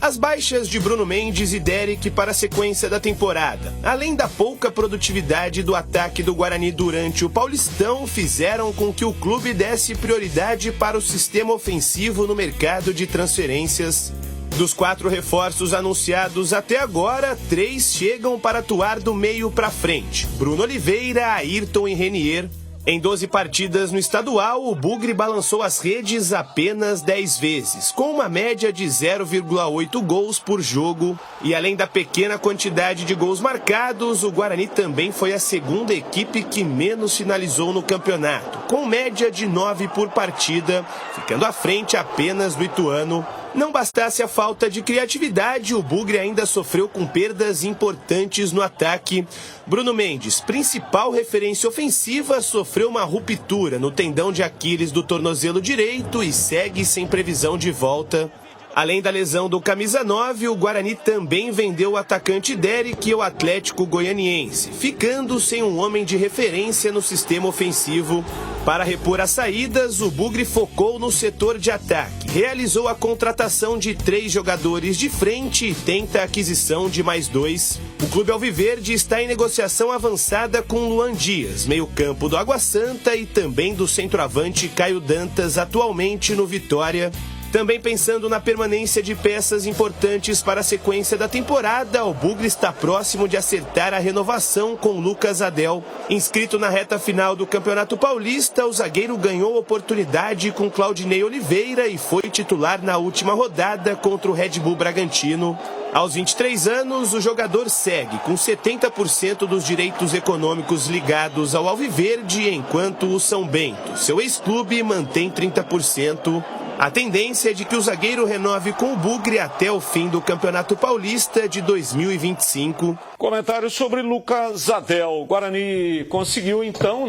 As baixas de Bruno Mendes e Derek para a sequência da temporada, além da pouca produtividade do ataque do Guarani durante o Paulistão, fizeram com que o clube desse prioridade para o sistema ofensivo no mercado de transferências. Dos 4 reforços anunciados até agora, 3 chegam para atuar do meio para frente: Bruno Oliveira, Ayrton e Renier. Em 12 partidas no estadual, o Bugre balançou as redes apenas 10 vezes, com uma média de 0,8 gols por jogo. E além da pequena quantidade de gols marcados, o Guarani também foi a segunda equipe que menos finalizou no campeonato, com média de 9 por partida, ficando à frente apenas do Ituano. Não bastasse a falta de criatividade, o Bugre ainda sofreu com perdas importantes no ataque. Bruno Mendes, principal referência ofensiva, sofreu uma ruptura no tendão de Aquiles do tornozelo direito e segue sem previsão de volta. Além da lesão do camisa 9, o Guarani também vendeu o atacante Derek ao Atlético Goianiense, ficando sem um homem de referência no sistema ofensivo. Para repor as saídas, o Bugre focou no setor de ataque, realizou a contratação de 3 jogadores de frente e tenta a aquisição de mais 2. O clube alviverde está em negociação avançada com Luan Dias, meio-campo do Água Santa, e também do centroavante Caio Dantas, atualmente no Vitória. Também pensando na permanência de peças importantes para a sequência da temporada, o Bugre está próximo de acertar a renovação com Lucas Adel. Inscrito na reta final do Campeonato Paulista, o zagueiro ganhou oportunidade com Claudinei Oliveira e foi titular na última rodada contra o Red Bull Bragantino. Aos 23 anos, o jogador segue com 70% dos direitos econômicos ligados ao Alviverde, enquanto o São Bento, seu ex-clube, mantém 30%. A tendência é de que o zagueiro renove com o Bugre até o fim do Campeonato Paulista de 2025. Comentário sobre Lucas Adel. O Guarani conseguiu então,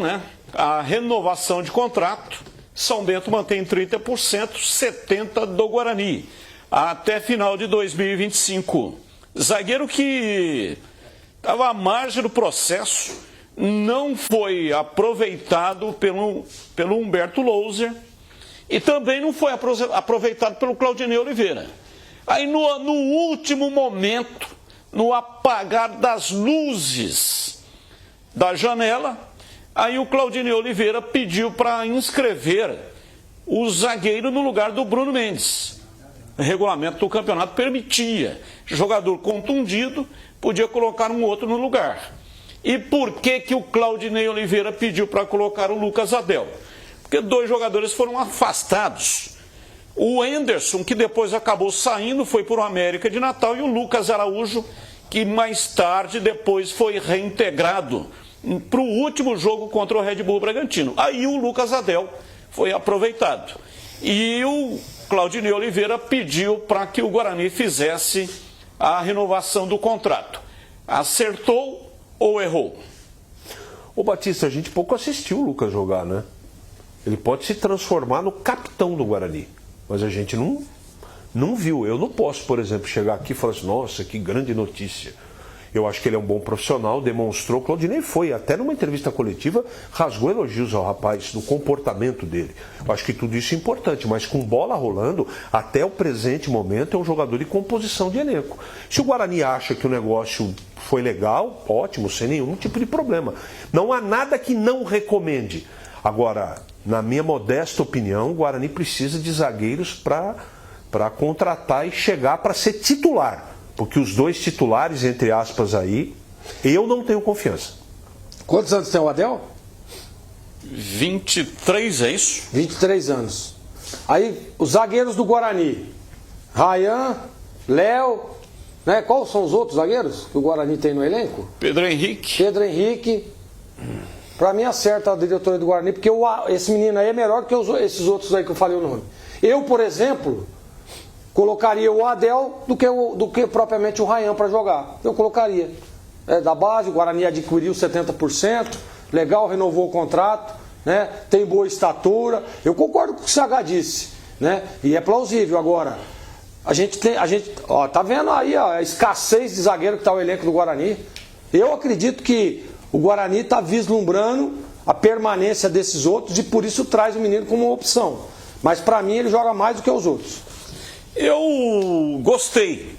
a renovação de contrato. São Bento mantém 30%, 70% do Guarani, até final de 2025. Zagueiro que estava à margem do processo, não foi aproveitado pelo Humberto Louser e também não foi aproveitado pelo Claudinei Oliveira. Aí no último momento, no apagar das luzes da janela, aí o Claudinei Oliveira pediu para inscrever o zagueiro no lugar do Bruno Mendes. O regulamento do campeonato permitia. Jogador contundido podia colocar um outro no lugar. E por que o Claudinei Oliveira pediu para colocar o Lucas Adel? Porque 2 jogadores foram afastados. O Henderson, que depois acabou saindo, foi para o América de Natal, e o Lucas Araújo, que mais tarde depois foi reintegrado para o último jogo contra o Red Bull Bragantino. Aí o Lucas Adel foi aproveitado. E o Claudinei Oliveira pediu para que o Guarani fizesse a renovação do contrato. Acertou ou errou? Ô Batista, a gente pouco assistiu o Lucas jogar, né? Ele pode se transformar no capitão do Guarani, mas a gente não viu. Eu não posso, por exemplo, chegar aqui e falar assim, nossa, que grande notícia. Eu acho que ele é um bom profissional, demonstrou. Claudinei foi, até numa entrevista coletiva, rasgou elogios ao rapaz, do comportamento dele. Eu acho que tudo isso é importante, mas com bola rolando, até o presente momento, é um jogador de composição de elenco. Se o Guarani acha que o negócio foi legal, ótimo, sem nenhum tipo de problema. Não há nada que não recomende. Agora, na minha modesta opinião, o Guarani precisa de zagueiros para contratar e chegar para ser titular. Porque os 2 titulares, entre aspas, aí, eu não tenho confiança. Quantos anos tem o Adel? 23, é isso? 23 anos. Aí, os zagueiros do Guarani. Ryan, Léo, né? Quais são os outros zagueiros que o Guarani tem no elenco? Pedro Henrique. Pedro Henrique. Para mim, acerta a diretoria do Guarani, porque esse menino aí é melhor que esses outros aí que eu falei o nome. Eu, por exemplo, colocaria o Adel do que propriamente o Ryan para jogar. Eu colocaria. Da base, o Guarani adquiriu 70%, legal, renovou o contrato, né? Tem boa estatura. Eu concordo com o que o CH disse, né? E é plausível. Agora, tá vendo aí a escassez de zagueiro que está o elenco do Guarani. Eu acredito que o Guarani está vislumbrando a permanência desses outros e por isso traz o menino como uma opção. Mas para mim ele joga mais do que os outros. Eu gostei.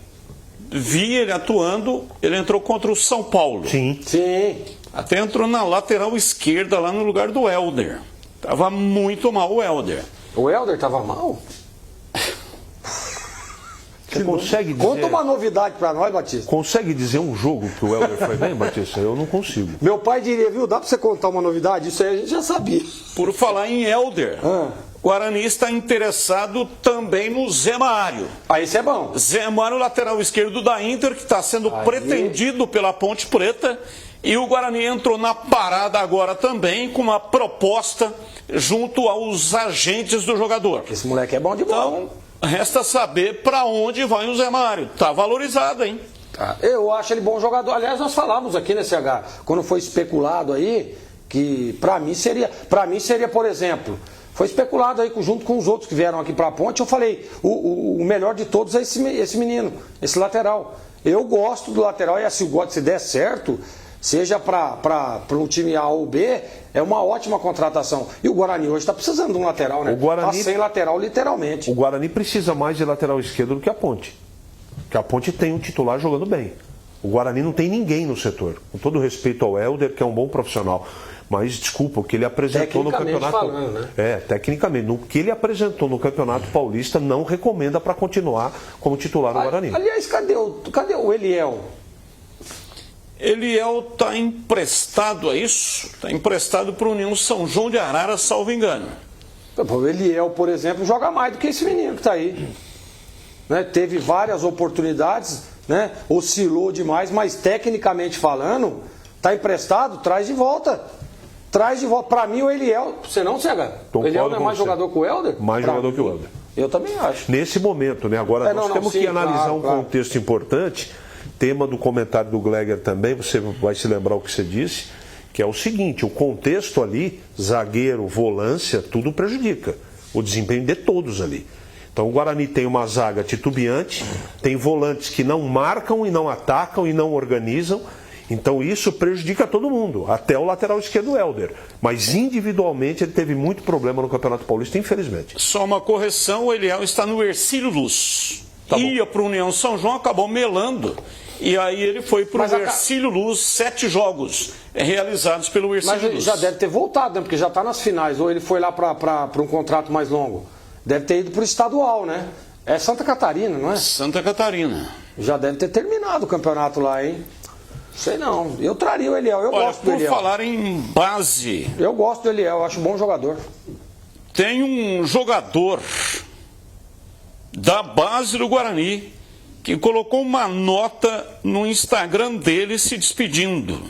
Vi ele atuando, ele entrou contra o São Paulo. Sim. Sim. Até entrou na lateral esquerda, lá no lugar do Helder. Tava muito mal o Helder. O Helder tava mal? Você consegue dizer... Conta uma novidade pra nós, Batista. Consegue dizer um jogo que o Helder foi bem, Batista? Eu não consigo. Meu pai diria, viu, dá pra você contar uma novidade? Isso aí a gente já sabia. Por falar em Helder, o Guarani está interessado também no Zé Mário. Ah, isso é bom. Zé Mário, lateral esquerdo da Inter, que está sendo pretendido pela Ponte Preta. E o Guarani entrou na parada agora também com uma proposta junto aos agentes do jogador. Esse moleque é bom de bola. Então, resta saber para onde vai o Zé Mário. Tá valorizado, hein? Tá. Eu acho ele bom jogador. Aliás, nós falamos aqui nesse H, quando foi especulado aí, que pra mim seria, por exemplo, foi especulado aí junto com os outros que vieram aqui pra Ponte, eu falei, o melhor de todos é esse menino, esse lateral. Eu gosto do lateral e se der certo, seja para um time A ou B, é uma ótima contratação. E o Guarani hoje está precisando de um lateral, né? Está sem lateral, literalmente. O Guarani precisa mais de lateral esquerdo do que a Ponte. Porque a Ponte tem um titular jogando bem. O Guarani não tem ninguém no setor. Com todo respeito ao Helder, que é um bom profissional. Mas, desculpa, o que ele apresentou no campeonato... falando, né? Tecnicamente. O que ele apresentou no Campeonato Paulista não recomenda para continuar como titular no Guarani. Aliás, cadê o Eliel? Eliel está emprestado a isso? Está emprestado para o União São João de Arara, salvo engano. O Eliel, por exemplo, joga mais do que esse menino que está aí. Né? Teve várias oportunidades, né? Oscilou demais, mas tecnicamente falando, está emprestado, traz de volta. Traz de volta. Para mim, o Eliel, você não, Cega? O Eliel não é mais jogador que o Helder? Mais jogador que o Helder. Eu também acho. Nesse momento, né? Agora nós temos que analisar um contexto importante. Tema do comentário do Gleger também, você vai se lembrar o que você disse, que é o seguinte, o contexto ali, zagueiro, volância, tudo prejudica o desempenho de todos ali. Então o Guarani tem uma zaga titubeante, tem volantes que não marcam e não atacam e não organizam, então isso prejudica todo mundo, até o lateral esquerdo Helder. Mas individualmente ele teve muito problema no Campeonato Paulista, infelizmente. Só uma correção, o Eliel está no Ercílio Luz. Ia para o União São João, acabou melando. E aí ele foi para o Ercílio Luz, 7 jogos realizados pelo Ercílio Luz. Mas já deve ter voltado, né? Porque já está nas finais. Ou ele foi lá para um contrato mais longo. Deve ter ido para o estadual, né? É Santa Catarina, não é? Santa Catarina. Já deve ter terminado o campeonato lá, hein? Sei não. Eu traria o Eliel. Eu gosto do Eliel. Por falar em base... Eu gosto do Eliel. Eu acho um bom jogador. Tem um jogador da base do Guarani que colocou uma nota no Instagram dele se despedindo.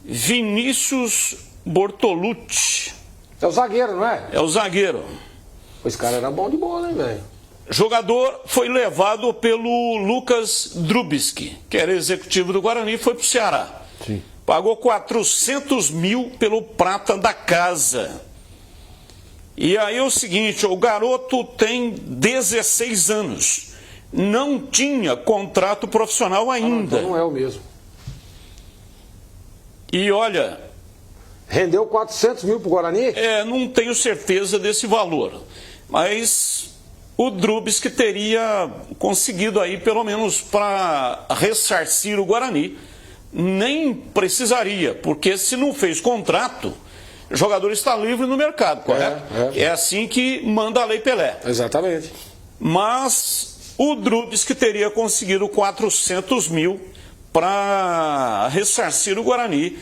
Vinícius Bortolucci. É o zagueiro, não é? É o zagueiro. Esse cara era bom de bola, hein, velho? Jogador foi levado pelo Lucas Drubski, que era executivo do Guarani, e foi para o Ceará. Sim. Pagou 400 mil pelo prata da casa. E aí é o seguinte, o garoto tem 16 anos. Não tinha contrato profissional ainda. Então não é o mesmo. E olha... Rendeu 400 mil pro Guarani? Não tenho certeza desse valor. Mas o Drubski teria conseguido aí, pelo menos para ressarcir o Guarani. Nem precisaria, porque se não fez contrato, o jogador está livre no mercado, correto? É assim que manda a Lei Pelé. Exatamente. Mas... o Drubski teria conseguido 400 mil para ressarcir o Guarani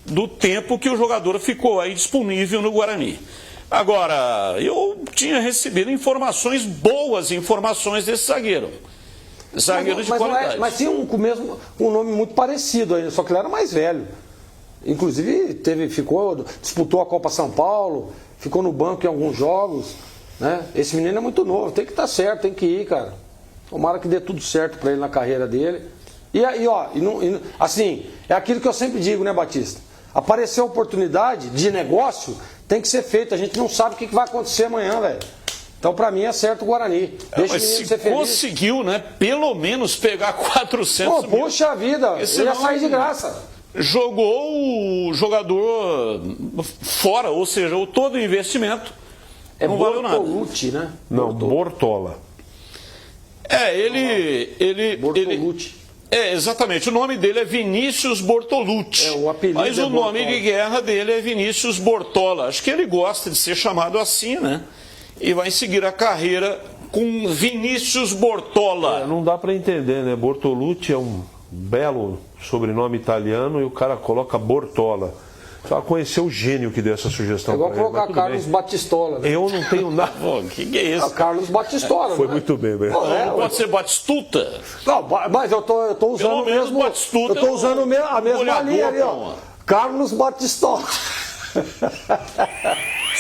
do tempo que o jogador ficou aí disponível no Guarani. Agora, eu tinha recebido boas informações desse zagueiro. Zagueiro de qualidade. Mas tinha um nome muito parecido aí, só que ele era mais velho. Inclusive, disputou a Copa São Paulo, ficou no banco em alguns jogos. Né? Esse menino é muito novo, tem que estar certo, tem que ir, cara. Tomara que dê tudo certo para ele na carreira dele. E aí, ó, assim, é aquilo que eu sempre digo, né, Batista? Apareceu oportunidade de negócio, tem que ser feito. A gente não sabe o que vai acontecer amanhã, velho. Então, para mim, é certo o Guarani. Deixa o menino ser feliz. Conseguiu, né, pelo menos pegar 400 mil. Poxa vida, ele ia sair de graça. Jogou o jogador fora, ou seja, todo o investimento não valeu nada. Bortolucci, né? Não, Bortola. Bortolucci. Exatamente. O nome dele é Vinícius Bortolucci. O apelido mas o nome Bortola. de guerra dele é Vinícius Bortola. Acho que ele gosta de ser chamado assim, né? E vai seguir a carreira com Vinícius Bortola. Não dá para entender, né? Bortolucci é um belo sobrenome italiano e o cara coloca Bortola. Só conhecer o gênio que deu essa sugestão. É igual pra ele, colocar mas tudo Carlos bem. Batistola. Né? Eu não tenho nada. Pô, que é isso? Carlos Batistola. Foi né? muito bem, velho. Não pode ser Batistuta? Não, mas eu tô usando Pelo o menos mesmo. Batistuta Eu tô é um usando a mesma goleador, linha ali, ó. pô. Carlos Batistola.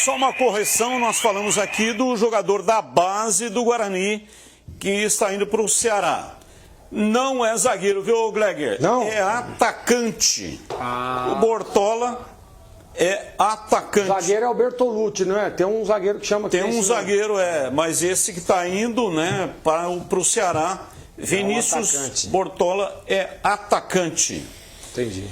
Só uma correção, nós falamos aqui do jogador da base do Guarani que está indo para o Ceará. Não é zagueiro, viu, Gleger? Não. É atacante. O Bortola é atacante. Zagueiro é o Bertolucci, não é? Tem um zagueiro que chama... Tem um zagueiro, mas esse que está indo, né, para o Ceará, Vinícius atacante. Bortola é atacante. Entendi.